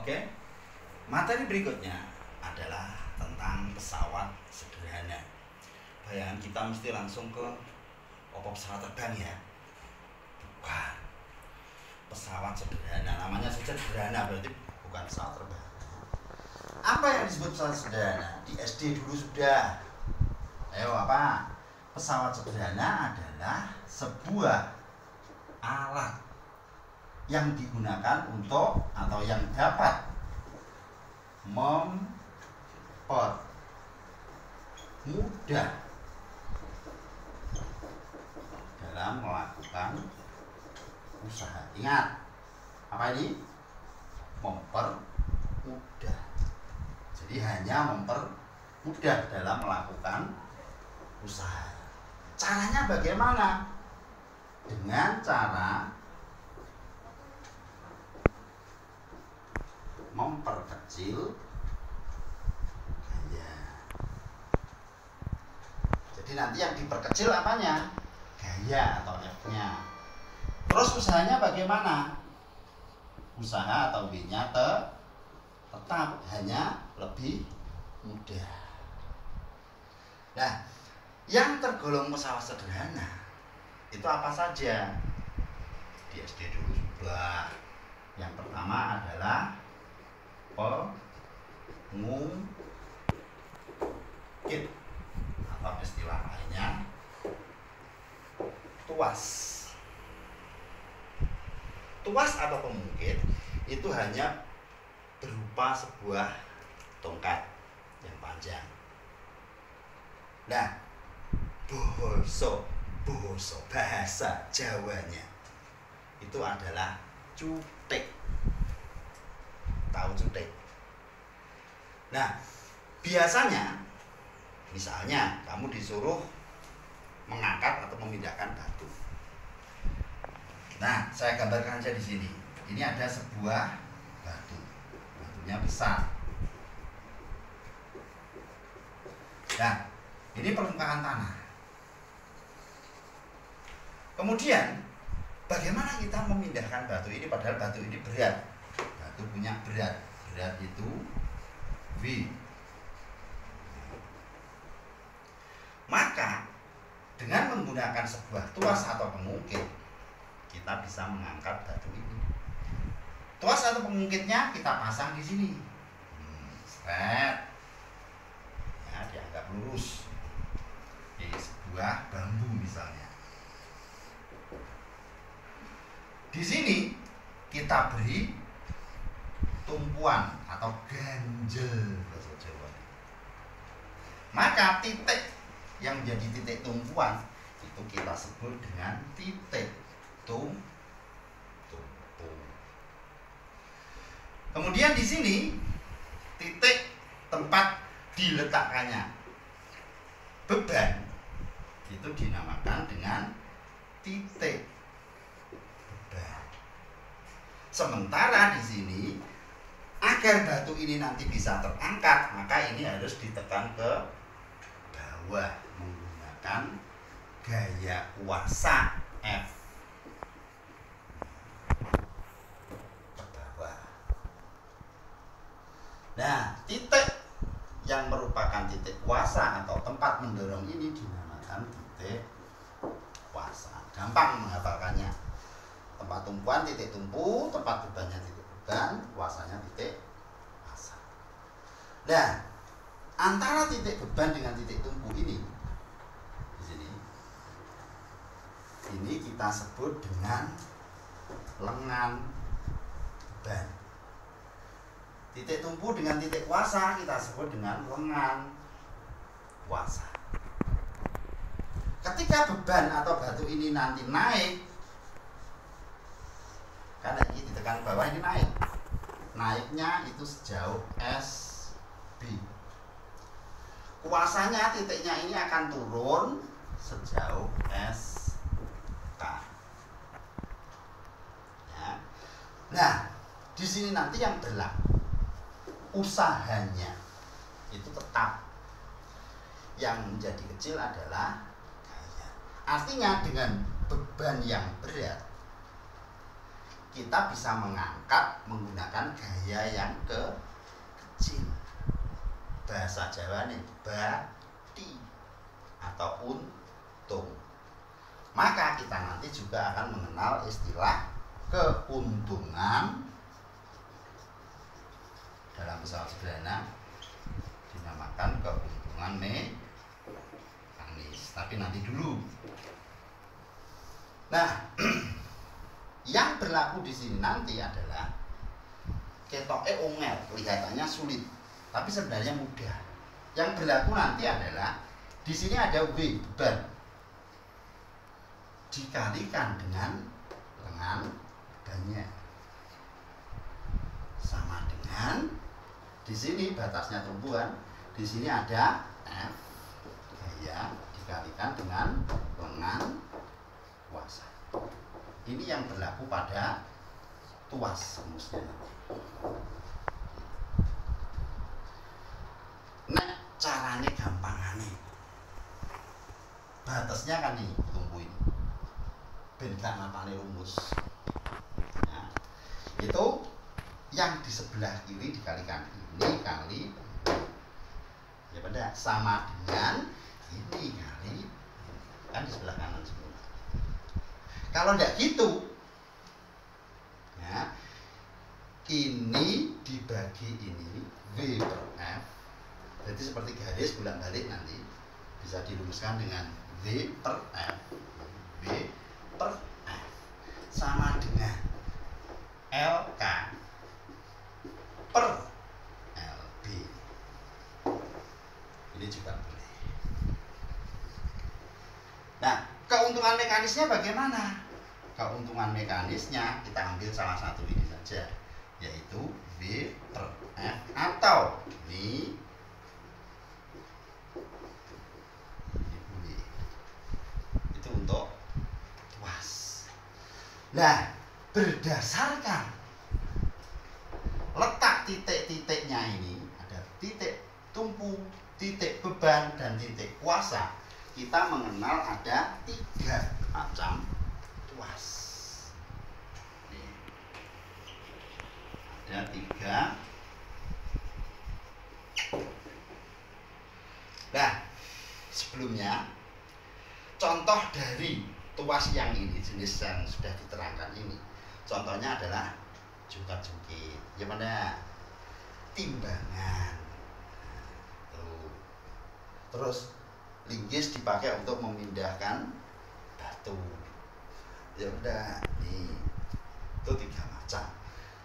Oke, materi berikutnya adalah tentang pesawat sederhana. Bayangan kita mesti langsung ke pesawat terbang ya. Bukan. Pesawat sederhana, namanya saja sederhana berarti bukan pesawat terbang. Apa yang disebut pesawat sederhana? Di SD dulu sudah. Ayo apa? Pesawat sederhana adalah sebuah alat yang digunakan untuk atau yang dapat mempermudah dalam melakukan usaha. Ingat, apa ini? Mempermudah. Jadi hanya mempermudah dalam melakukan usaha. Caranya bagaimana? Dengan cara memperkecil gaya. Jadi nanti yang diperkecil apanya? Gaya atau F-nya. Terus usahanya bagaimana? Usaha atau B-nya tetap hanya lebih mudah. Nah, yang tergolong pesawat sederhana itu apa saja? Di SD dulu sudah. Yang pertama adalah pengungkit atau istilah lainnya tuas. Tuas atau pengungkit itu hanya berupa sebuah tongkat yang panjang. Nah, bahasa Jawanya itu adalah cutek. Tahu cutek? Nah, biasanya misalnya kamu disuruh mengangkat atau memindahkan batu. Nah, saya gambarkan saja di sini. Ini ada sebuah batu. Batunya besar. Nah, ini permukaan tanah. Kemudian, bagaimana kita memindahkan batu ini padahal batu ini berat? Batu punya berat. Berat itu V. Maka dengan menggunakan sebuah tuas atau pengungkit, kita bisa mengangkat batu ini. Tuas atau pengungkitnya kita pasang di sini. Seret. Ya, dianggap lurus. Di sebuah bambu misalnya. Di sini kita beri tumpuan atau ganjel bahasa Jawa. Maka titik yang menjadi titik tumpuan itu kita sebut dengan titik tumpu. Kemudian di sini titik tempat diletakkannya beban itu dinamakan dengan titik beban. Sementara di sini agar batu ini nanti bisa terangkat, maka ini harus ditekan ke bawah menggunakan gaya kuasa F. Ke bawah. Nah, titik yang merupakan titik kuasa atau tempat mendorong ini dinamakan titik kuasa. Gampang menghafalkannya. Tempat tumpuan titik tumpu, tempat bebannya titik beban, kuasanya titik kuasa. Nah, antara titik beban dengan titik tumpu ini di sini, ini kita sebut dengan lengan beban. Titik tumpu dengan titik kuasa kita sebut dengan lengan kuasa. Ketika beban atau batu ini nanti naik, karena ini ditekan bawah, ini naik. Naiknya itu sejauh SB. Kuasanya titiknya ini akan turun sejauh SK. Ya. Nah, di sini nanti yang berlaku usahanya itu tetap. Yang menjadi kecil adalah gaya. Artinya dengan beban yang berat kita bisa mengangkat menggunakan gaya yang kecil. Bahasa Jawa nih bati atau untung. Maka kita nanti juga akan mengenal istilah keuntungan dalam pesawat sederhana dinamakan keuntungan mekanis. Tapi nanti dulu. Nah, yang berlaku di sini nanti adalah ketoknya ongel, kelihatannya sulit, tapi sebenarnya mudah. Yang berlaku nanti adalah di sini ada W beban dikalikan dengan lengan bebannya sama dengan di sini batasnya tumpuan, di sini ada F gaya dikalikan dengan lengan kuasa. Ini yang berlaku pada tuas rumusnya. Nah, caranya gampangane. Batasnya kan nih tumpu ini. Ben gak ngapane rumus. Nah, itu yang di sebelah kiri dikalikan ini kali ya pada sama dengan ini kali kan di sebelah kanan semua. Kalau tidak gitu, ya, ini dibagi ini V per F, jadi seperti garis bolak-balik nanti bisa dirumuskan dengan V per F, V per F sama dengan LK per LB. Ini juga boleh. Nah, keuntungan mekanisnya bagaimana? Keuntungan mekanisnya kita ambil salah satu ini saja, yaitu V per F atau ini boleh. Itu untuk tuas. Nah, berdasarkan letak titik-titiknya ini, ada titik tumpu, titik beban, dan titik kuasa, kita mengenal ada 3 macam tuas. Ada 3. Nah, sebelumnya contoh dari tuas yang ini, jenis yang sudah diterangkan ini, contohnya adalah jungkat-jungkit, gimana? Timbangan. Tuh. Terus linggis dipakai untuk memindahkan batu. Ya udah, nih. Itu 3 macam.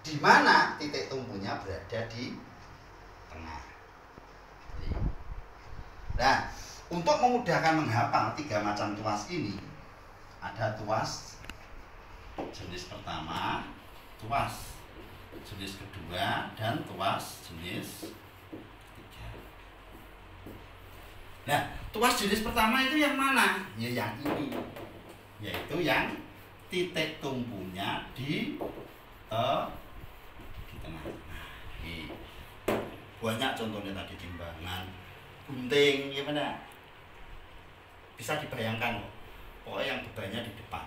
Di mana titik tumpunya berada di tengah. Nah, untuk memudahkan menghafal 3 macam tuas ini, ada tuas jenis pertama, tuas jenis kedua, dan tuas jenis ketiga. Nah, tuas jenis pertama itu yang mana? Ya yang ini, yaitu yang titik tumpunya di tengah. Ini banyak contohnya tadi, timbangan, gunting, gimana? Bisa dibayangkan kok. Pokoknya yang bebannya di depan,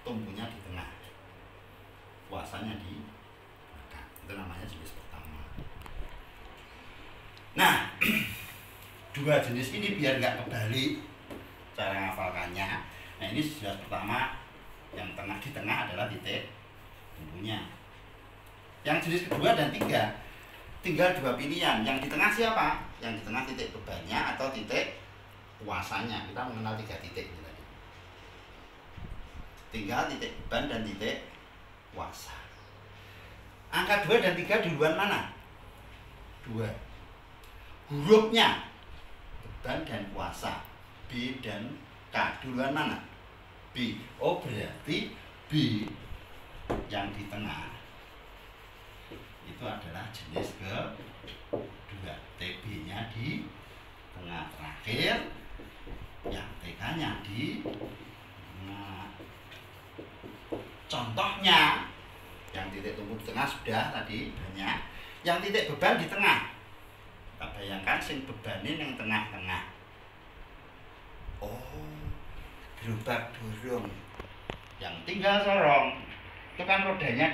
tumpunya di tengah, kuasanya di belakang. Itu namanya jenis pertama. Nah, 2 jenis ini biar nggak kebalik cara ngafalkannya. Nah, ini jenis pertama, yang tengah di tengah adalah titik tumpunya. Yang jenis kedua dan 3 tinggal 2 pilihan. Yang di tengah siapa? Yang di tengah titik bebannya atau titik kuasanya. Kita mengenal 3 titik ini tadi. Tinggal titik beban dan titik kuasa. Angka 2 dan 3 duluan mana? 2. Hurufnya beban dan kuasa, B dan K, duluan mana? B. Oh, berarti B yang di tengah itu adalah jenis kedua. TB nya di tengah terakhir, yang TK nya di tengah. Contohnya, yang titik tumpu di tengah sudah tadi banyak. Yang titik beban di tengah, kita bayangkan sing bebanin yang tengah-tengah. Oh, gerobak dorong yang tinggal sorong Itu kan rodanya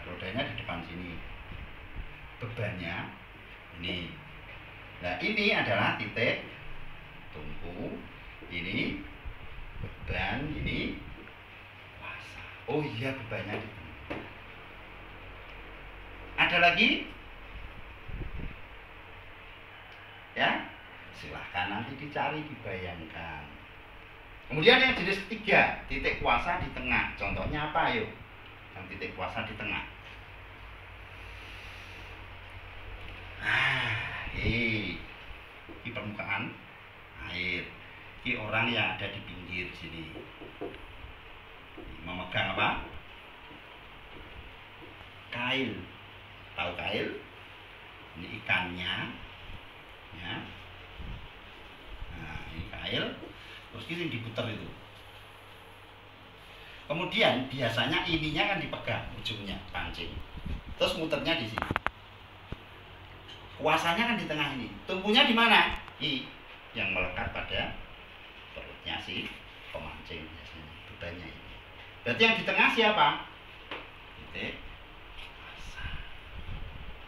rodanya di depan sini. Bebannya ini. Nah, ini adalah titik tumpu, ini beban, ini kuasa. Oh iya, bebannya di tengah. Ada lagi? Ya, silahkan nanti dicari, dibayangkan. Kemudian yang jenis ketiga, titik kuasa di tengah. Contohnya apa, yuk? Yang titik kuasa di tengah. Nah, ini permukaan air. Ini orang yang ada di pinggir sini. Memegang apa? Kail. Tahu kail? Ini ikannya. Ya. Nah, ini kail. Terus ini diputar itu. Kemudian biasanya ininya kan dipegang ujungnya pancing. Terus muternya di sini. Kuasanya kan di tengah ini. Tumpunya di mana? Yang melekat pada perutnya si pemancing biasanya. Bebannya ini. Berarti yang di tengah siapa? Titik kuasa.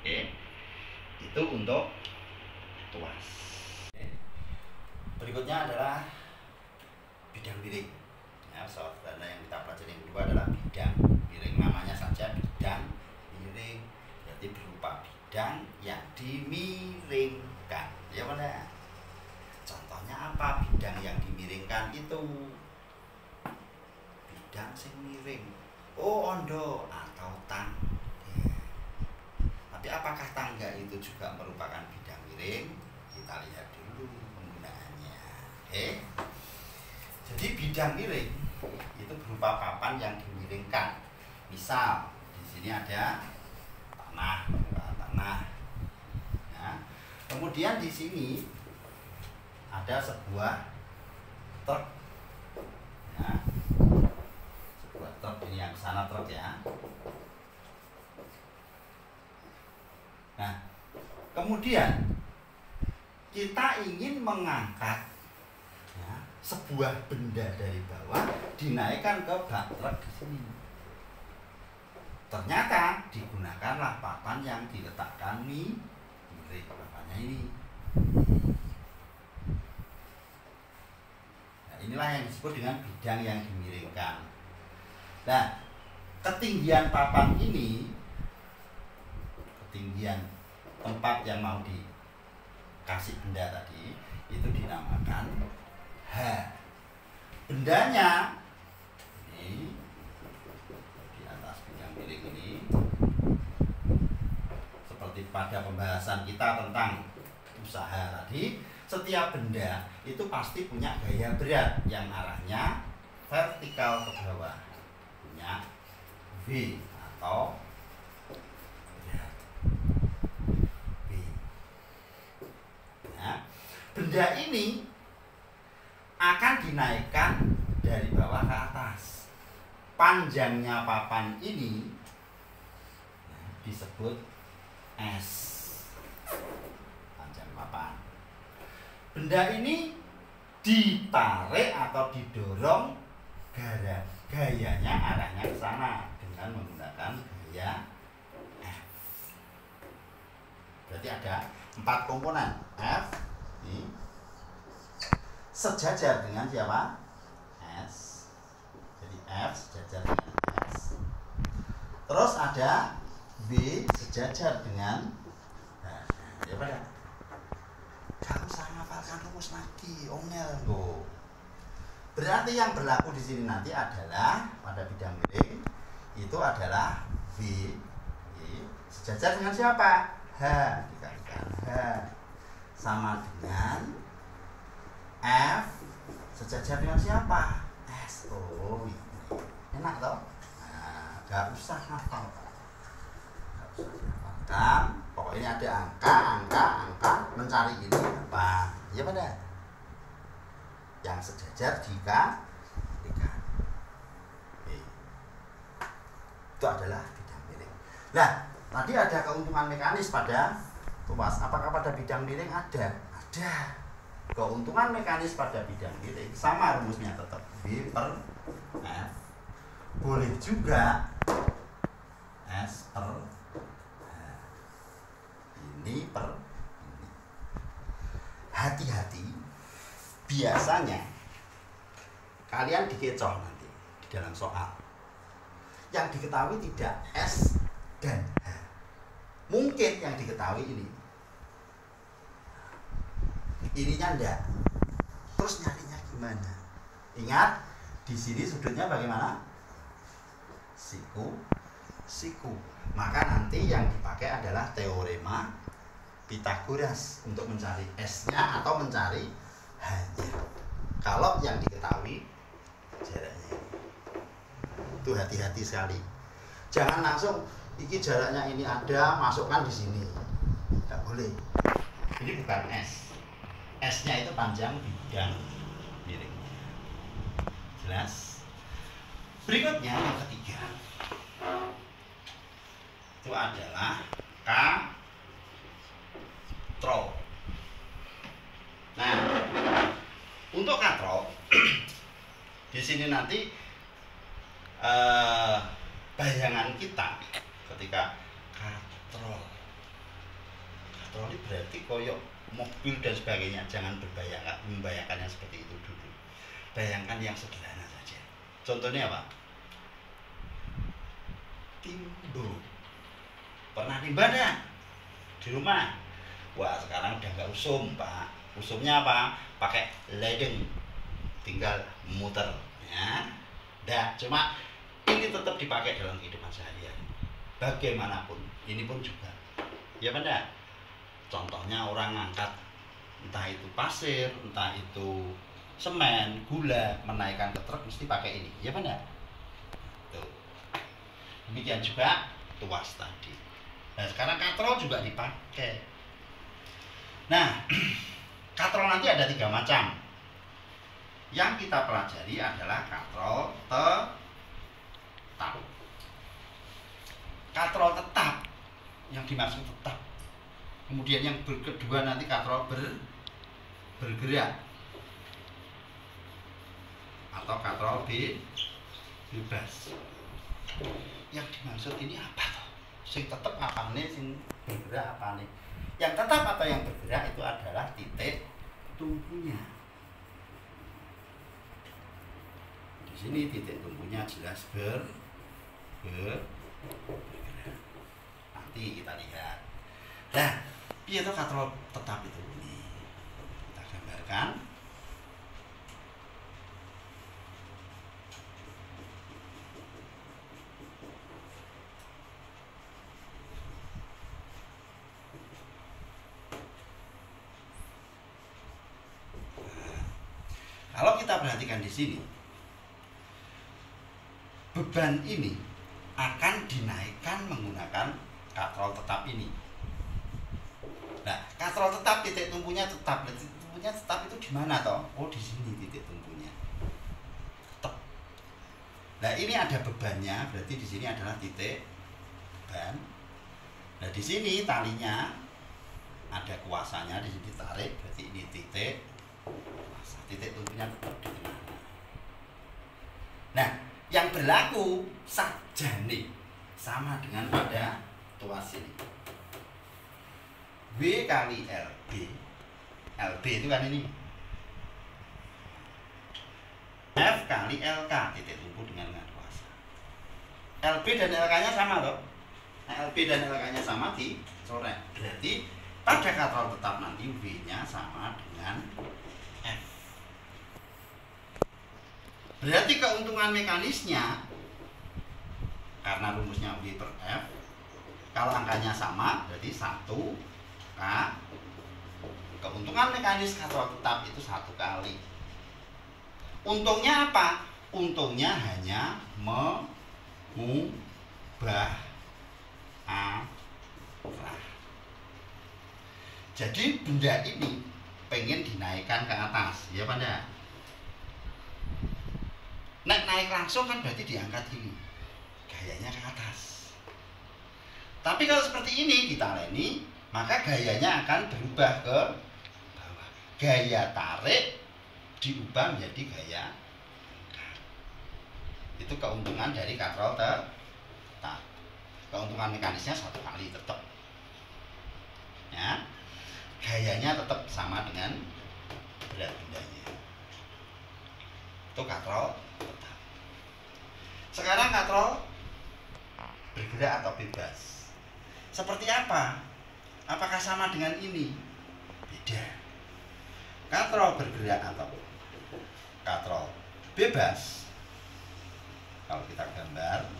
Oke. Itu untuk tuas. Berikutnya adalah bidang miring. Ya, pesawat sederhana yang kita pelajari yang kedua adalah bidang miring. Namanya saja bidang miring, berarti berupa bidang yang dimiringkan. Ya mana? Contohnya apa bidang yang dimiringkan itu? Bidang sing miring. Oh, ondo atau tangga. Tapi apakah tangga itu juga merupakan bidang miring? Kita lihat dulu penggunaannya. Oke. Jadi bidang miring itu berupa papan yang dimiringkan. Misal di sini ada tanah, tanah. Ya. Kemudian di sini ada sebuah truk. Ya. Sebuah truk, ini yang sana truk ya. Nah, kemudian kita ingin mengangkat sebuah benda dari bawah dinaikkan ke bak truk di sini. Ternyata digunakanlah papan yang diletakkan miring, papannya ini. Nah, inilah yang disebut dengan bidang yang dimiringkan. Nah, ketinggian papan ini, ketinggian tempat yang mau dikasih benda tadi, itu dinamakan H. Bendanya ini di atas bidang miring ini, seperti pada pembahasan kita tentang usaha tadi, setiap benda itu pasti punya gaya berat yang arahnya vertikal ke bawah, punya V atau berat V. Nah, benda ini akan dinaikkan dari bawah ke atas. Panjangnya papan ini disebut S. Panjang papan. Benda ini ditarik atau didorong, gayanya arahnya ke sana dengan menggunakan gaya F. Berarti ada 4 komponen. F ini sejajar dengan siapa? S. Jadi F sejajar dengan S. Terus ada B sejajar dengan ya pada. Gak usah ngafalkan rumus lagi, ongel loh. Berarti yang berlaku di sini nanti adalah pada bidang miring itu adalah V sejajar dengan siapa? H dikalikan H sama dengan F sejajar dengan siapa? S. Oh, ini enak toh? Nah, gak usah hafal. Gak usah dihafalkan. Pokoknya ada angka, mencari ini apa? Ya pada yang sejajar jika itu adalah bidang miring. Nah, tadi ada keuntungan mekanis pada tuas. Apakah pada bidang miring ada? Ada. Keuntungan mekanis pada bidang miring sama rumusnya tetap V per F boleh juga S per H. Ini per ini. Hati-hati, biasanya kalian dikecoh nanti di dalam soal. Yang diketahui tidak S dan H. Mungkin yang diketahui ini. Ininya enggak. Terus nyarinya gimana? Ingat, di sini sudutnya bagaimana? Siku. Maka nanti yang dipakai adalah teorema Pythagoras untuk mencari S-nya atau mencari H-nya. Kalau yang diketahui jaraknya. Itu hati-hati sekali. Jangan langsung iki jaraknya ini ada, masukkan di sini. Tidak boleh. Ini bukan S. S-nya itu panjang bidang miringnya. Jelas? Berikutnya yang ketiga. Itu adalah katrol. Nah, untuk katrol di sini nanti bayangan kita ketika katrol ini berarti koyok mobil dan sebagainya. Jangan membayangkan yang seperti itu dulu. Bayangkan yang sederhana saja. Contohnya apa? Timbul. Pernah timbangan di rumah? Wah, sekarang udah nggak usum, Pak. Usumnya apa? Pakai ledeng, tinggal muter, ya. Dah, cuma ini tetap dipakai dalam kehidupan sehari-hari. Bagaimanapun, ini pun juga. Ya benar. Contohnya orang ngangkat entah itu pasir, entah itu semen, gula, menaikkan ke truk mesti pakai ini. Ya benar. Tuh. Demikian juga tuas tadi. Nah, sekarang katrol juga dipakai. Nah, katrol nanti ada 3 macam. Yang kita pelajari adalah katrol tetap. Katrol tetap, yang dimaksud tetap. Kemudian yang kedua nanti katrol bergerak atau katrol bebas. Yang dimaksud ini apa toh? Sing tetap apa nih, sing bergerak apa nih? Yang tetap atau yang bergerak itu adalah titik tumpunya. Di sini titik tumpunya jelas bergerak. Nanti kita lihat. Nah, piye to katrol tetap itu? Nih, kita gambarkan. Kalau kita perhatikan di sini, beban ini akan dinaikkan menggunakan katrol tetap ini. Nah, katrol tetap titik tumpunya tetap. Titik tumpunya tetap itu di mana toh? Oh, di sini titik tumpunya. Tetap. Nah, ini ada bebannya, berarti di sini adalah titik beban. Nah, di sini talinya ada kuasanya, di sini tarik, berarti ini titik. Titik tumpunya tetap di tengah. Nah, yang berlaku saja nih sama dengan pada tuas ini. W kali LB. LB itu kan ini. F kali LK, titik tumpu dengan kuasa. LB dan LK-nya sama loh. Nah, LB dan LK-nya sama dicoret. Berarti pada katrol tetap nanti W-nya sama dengan F. Berarti keuntungan mekanisnya, karena rumusnya W per F, kalau angkanya sama berarti 1 K. Keuntungan mekanis katrol tetap itu 1 kali. Untungnya apa? Untungnya hanya mengubah arah. Jadi benda ini pengen dinaikkan ke atas, ya pada. Naik langsung kan berarti diangkat ini, gayanya ke atas. Tapi kalau seperti ini ditaleni, maka gayanya akan berubah ke bawah. Gaya tarik diubah menjadi gaya. Itu keuntungan dari katrol tetap. Keuntungan mekanisnya 1 kali tetap. Ya. Gayanya tetap sama dengan berat bendanya. Itu katrol tetap. Sekarang katrol bergerak atau bebas. Seperti apa? Apakah sama dengan ini? Beda. Katrol bergerak atau katrol bebas, kalau kita gambar,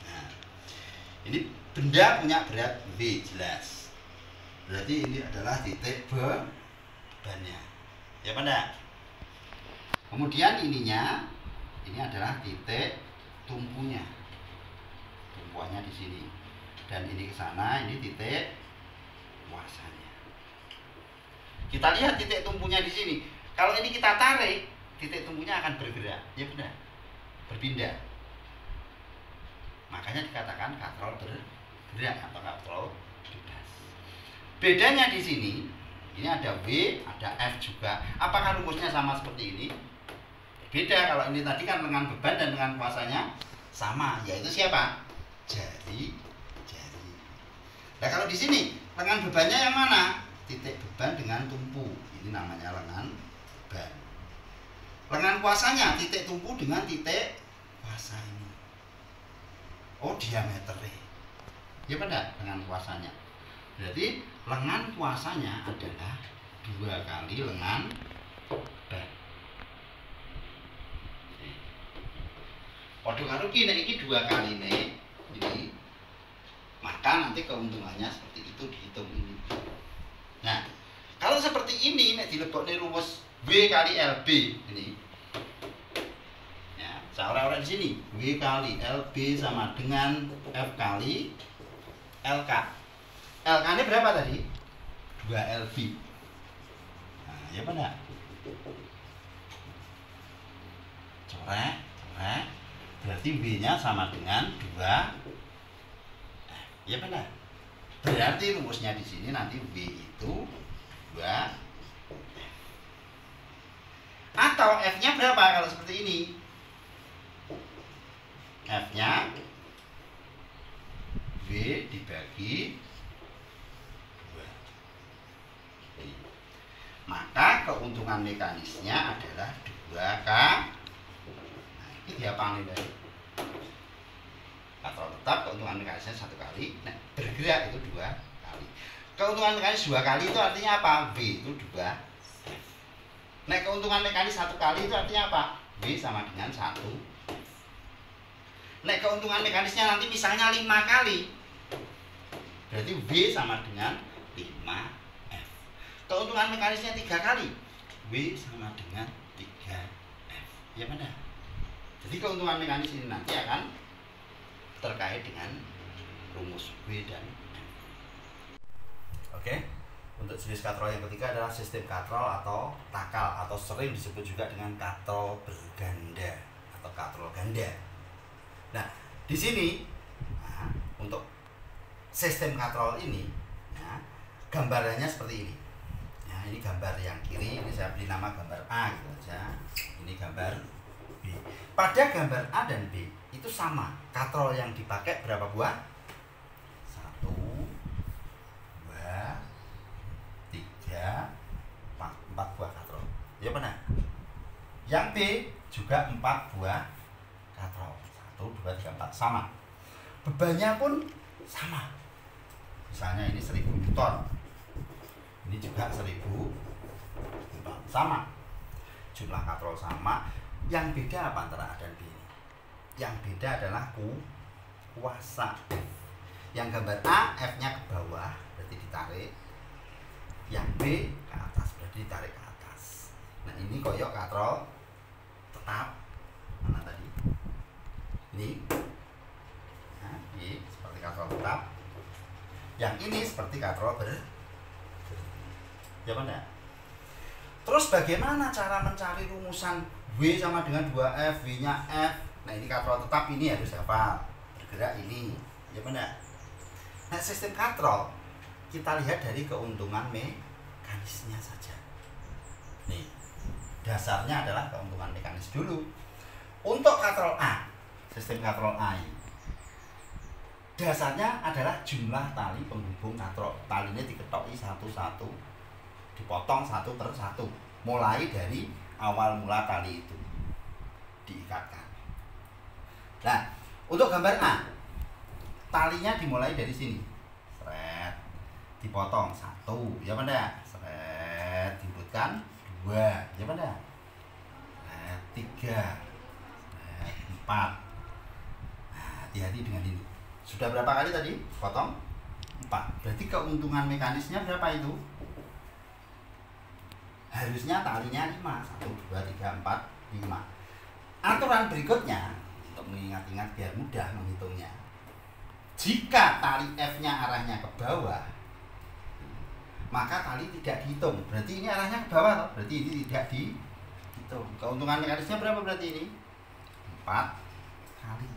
nah, ini benda punya berat V jelas, berarti ini adalah titik bebannya, ya pada. Kemudian ininya, ini adalah titik tumpunya, tumpuannya di sini, dan ini ke sana, ini titik kuasanya. Kita lihat titik tumpunya di sini. Kalau ini kita tarik, titik tumpunya akan bergerak, ya benar, berpindah. Makanya dikatakan katrol bergerak atau katrol bebas. Bedanya di sini, ini ada V, ada F juga. Apakah rumusnya sama seperti ini? Beda. Kalau ini tadi kan lengan beban dan lengan kuasanya sama, yaitu siapa? Jari. Nah kalau di sini lengan bebannya yang mana? Titik beban dengan tumpu. Ini namanya lengan beban. Lengan kuasanya titik tumpu dengan titik kuasa ini. Oh, diameternya. Ya benar, lengan kuasanya. Berarti lengan kuasanya adalah 2 kali lengan beban. Waduh, kalau iki 2 kali ini, maka nanti keuntungannya seperti itu dihitung ini. Nah, kalau seperti ini, nek dilebokne rumus W kali LB ini. Ya, saya orang-orang di sini. W kali LB sama dengan F kali LK. LK ini berapa tadi? 2 LB. Nah, ya benar. Coret. Berarti W-nya sama dengan 2. Ya benar. Berarti rumusnya di sini nanti W itu 2. Atau F-nya berapa kalau seperti ini? F-nya W dibagi 2. Maka keuntungan mekanisnya adalah 2K. Dia panggil dari katrol tetap, keuntungan mekanisnya 1 kali. Nah, bergerak itu 2 kali. Keuntungan mekanis 2 kali itu artinya apa? V itu 2. Nah, keuntungan mekanis 1 kali itu artinya apa? V sama dengan 1. Nah, keuntungan mekanisnya nanti misalnya 5 kali, berarti V sama dengan 5F. Keuntungan mekanisnya 3 kali, W sama dengan 3F. Ya benar. Jadi keuntungan mekanis ini nanti akan terkait dengan rumus W dan M. Oke, untuk jenis katrol yang ketiga adalah sistem katrol atau takal, atau sering disebut juga dengan katrol berganda atau katrol ganda. Nah, di sini untuk sistem katrol ini, gambarannya seperti ini. Nah, ini gambar yang kiri, ini saya beri nama gambar A gitu aja. Ini gambar B. Pada gambar A dan B itu sama. Katrol yang dipakai berapa buah? 1, 2, 3, 4 buah katrol. Ya benar. Yang B juga 4 buah katrol. 1, 2, 3, 4 sama. Bebannya pun sama. Misalnya ini 1000 Newton. Ini juga 1000 Newton. Sama. Jumlah katrol sama. Yang beda apa antara A dan B ini? Yang beda adalah kuasa. Yang gambar A, F-nya ke bawah, berarti ditarik. Yang B ke atas, berarti ditarik ke atas. Nah, ini koyok katrol tetap. Mana tadi? Ini. Nah, ini seperti katrol tetap. Yang ini seperti katrol ya benar. Terus bagaimana cara mencari rumusan W sama dengan 2F, W-nya F? Nah, ini katrol tetap ini harus hafal. Bergerak ini. ya benar. Nah, sistem katrol kita lihat dari keuntungan mekanisnya saja. Nih, dasarnya adalah keuntungan mekanis dulu. Untuk katrol A, sistem katrol A ini, dasarnya adalah jumlah tali penghubung katrol. Talinya diketoki satu-satu, dipotong satu per satu, mulai dari awal mula tali itu diikatkan. Nah, untuk gambar A, talinya dimulai dari sini, seret, dipotong satu, ya benda, seret, dibutkan dua, ya benda, seret, tiga, seret, empat. Nah, hati-hati dengan ini. Sudah berapa kali tadi potong? 4. Berarti keuntungan mekanisnya berapa itu? Harusnya talinya 5, 1, 2, 3, 4, 5. Aturan berikutnya untuk mengingat-ingat biar mudah menghitungnya. Jika tali F-nya arahnya ke bawah, maka tali tidak dihitung. Berarti ini arahnya ke bawah, berarti ini tidak dihitung. Keuntungan mekanisnya berapa berarti ini? 4 kali.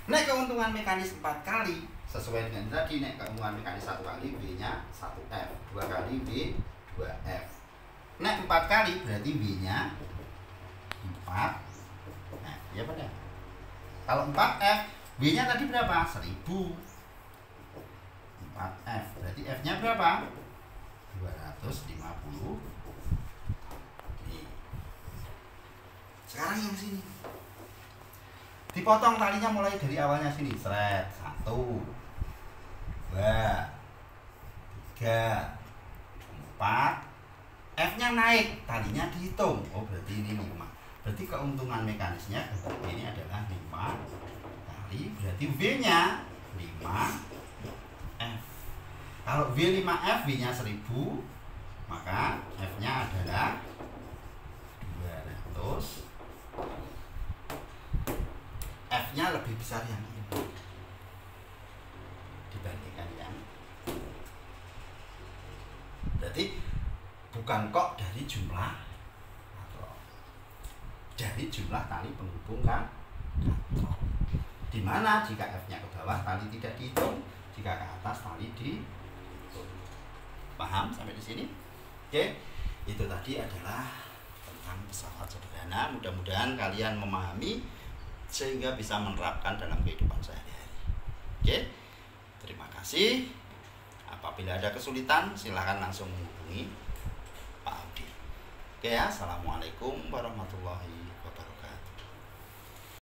Nek keuntungan mekanis 4 kali sesuai dengan tadi, nek keuntungan mekanis 1 kali B-nya 1F, 2 kali B 2F. Nek 4 kali berarti B-nya 4. Nah, ya pada. Kalau 4F, B-nya tadi berapa? 1000. 4F, berarti F-nya berapa? 250. Nih. Sekarang yang sini. Dipotong talinya mulai dari awalnya sini, seret, 1, 2, 3, 4. F-nya naik, talinya dihitung. Oh, berarti ini 5. Berarti keuntungan mekanisnya ini adalah 5 kali. Berarti V-nya 5F. Kalau V 5F, V-nya 1000, maka F-nya adalah 200. F-nya lebih besar yang ini dibandingkan yang. Berarti bukan kok dari jumlah atau dari jumlah tali penghubung kan katrol. Dimana jika F-nya ke bawah tali tidak dihitung, jika ke atas tali dihitung. Paham sampai di sini? Oke, itu tadi adalah tentang pesawat sederhana. Mudah-mudahan kalian memahami sehingga bisa menerapkan dalam kehidupan sehari-hari. Oke, terima kasih. Apabila ada kesulitan, silahkan langsung menghubungi Pak Audi. Oke ya, assalamualaikum warahmatullahi wabarakatuh.